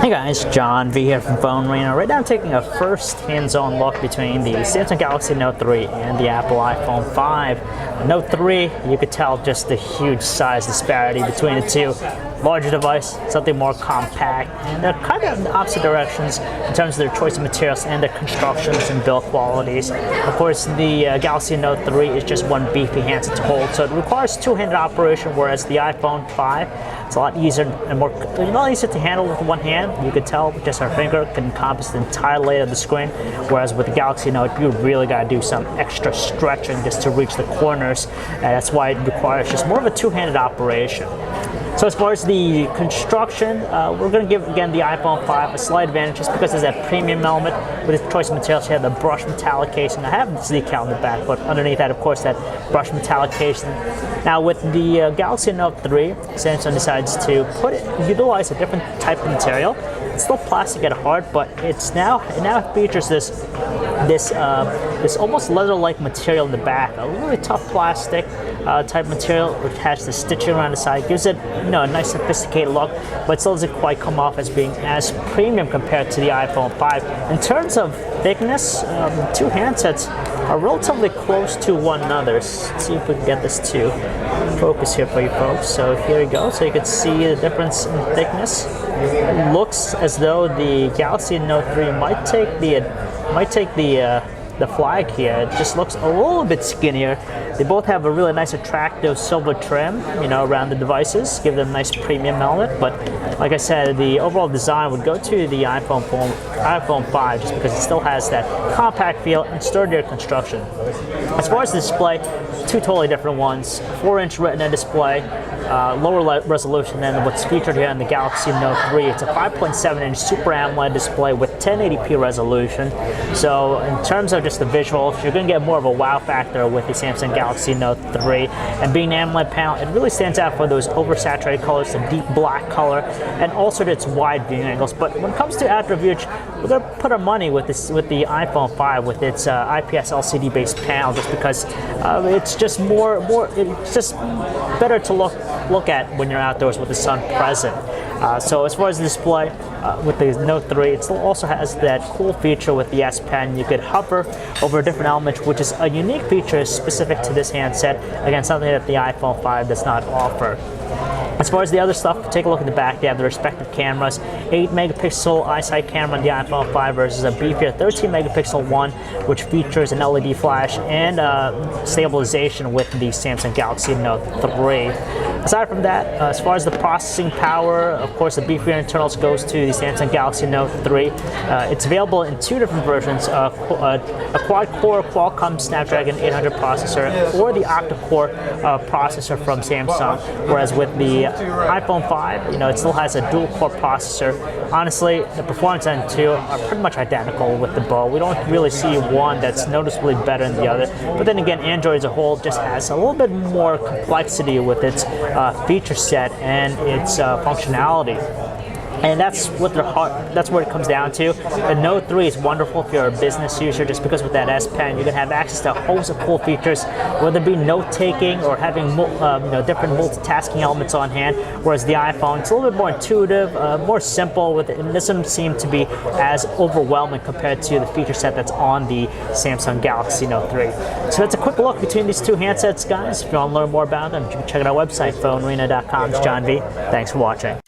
Hey guys, John V here from Phone Arena. Right now I'm taking a first hands-on look between the Samsung Galaxy Note 3 and the Apple iPhone 5. Note 3, you could tell just the huge size disparity between the two. Larger device, something more compact, and they're kind of in the opposite directions in terms of their choice of materials and their constructions and build qualities. Of course, the Galaxy Note 3 is just one beefy handset to hold, so it requires two-handed operation, whereas the iPhone 5 it's a lot easier and more easier to handle with one hand. You could tell with just our finger can encompass the entire length of the screen, whereas with the Galaxy Note, you really got to do some extra stretching just to reach the corners, and that's why it requires just more of a two-handed operation. So as far as the construction, we're going to give, again, the iPhone 5 a slight advantage just because there's that premium element with its choice of materials. You have the brushed metallic casing. I have the decal in the back, but underneath that, of course, that brushed metallic casing. Now with the Galaxy Note 3, Samsung decides to utilize a different type of material. It's still plastic at heart, but it now features this almost leather-like material in the back, a really tough plastic type material which has the stitching around the side. Gives it a nice sophisticated look, but still doesn't quite come off as being as premium compared to the iPhone 5. In terms of thickness, two handsets are relatively close to one another. Let's see if we can get this to focus here for you folks. So here we go. So you can see the difference in thickness. It looks as though the Galaxy Note 3 might take the flag here. It just looks a little bit skinnier. They both have a really nice attractive silver trim, around the devices, give them a nice premium element. But like I said, the overall design would go to the iPhone 5 just because it still has that compact feel and sturdier construction. As far as the display, two totally different ones. 4-inch Retina display, lower resolution than what's featured here in the Galaxy Note 3. It's a 5.7-inch Super AMOLED display with 1080p resolution. So in terms of just the visuals, you're going to get more of a wow factor with the Samsung Galaxy Note 3. And being an AMOLED panel, it really stands out for those oversaturated colors, the deep black color, and also its wide viewing angles. But when it comes to attributes, we're going to put our money with the iPhone 5 with its IPS LCD-based panel, just because it's just it's just better to look at when you're outdoors with the sun present. So as far as the display, with the Note 3, it still also has that cool feature with the S Pen. You could hover over different elements, which is a unique feature specific to this handset. Again, something that the iPhone 5 does not offer. As far as the other stuff, take a look at the back. They have the respective cameras. 8-megapixel iSight camera on the iPhone 5 versus a beefier 13-megapixel one, which features an LED flash and stabilization with the Samsung Galaxy Note 3. Aside from that, as far as the processing power, of course, the beefier internals goes to the Samsung Galaxy Note 3. It's available in two different versions, a quad-core Qualcomm Snapdragon 800 processor or the octa-core processor from Samsung, whereas with the iPhone 5, it still has a dual-core processor. Honestly, the performance on the two are pretty much identical with the both. We don't really see one that's noticeably better than the other. But then again, Android as a whole just has a little bit more complexity with its feature set and its functionality. And that's where it comes down to. The Note 3 is wonderful if you're a business user, just because with that S Pen, you're going to have access to a host of cool features, whether it be note-taking or having different multitasking elements on hand, whereas the iPhone, it's a little bit more intuitive, more simple, it doesn't seem to be as overwhelming compared to the feature set that's on the Samsung Galaxy Note 3. So that's a quick look between these two handsets, guys. If you want to learn more about them, you can check out our website, phonearena.com. It's John V. Thanks for watching.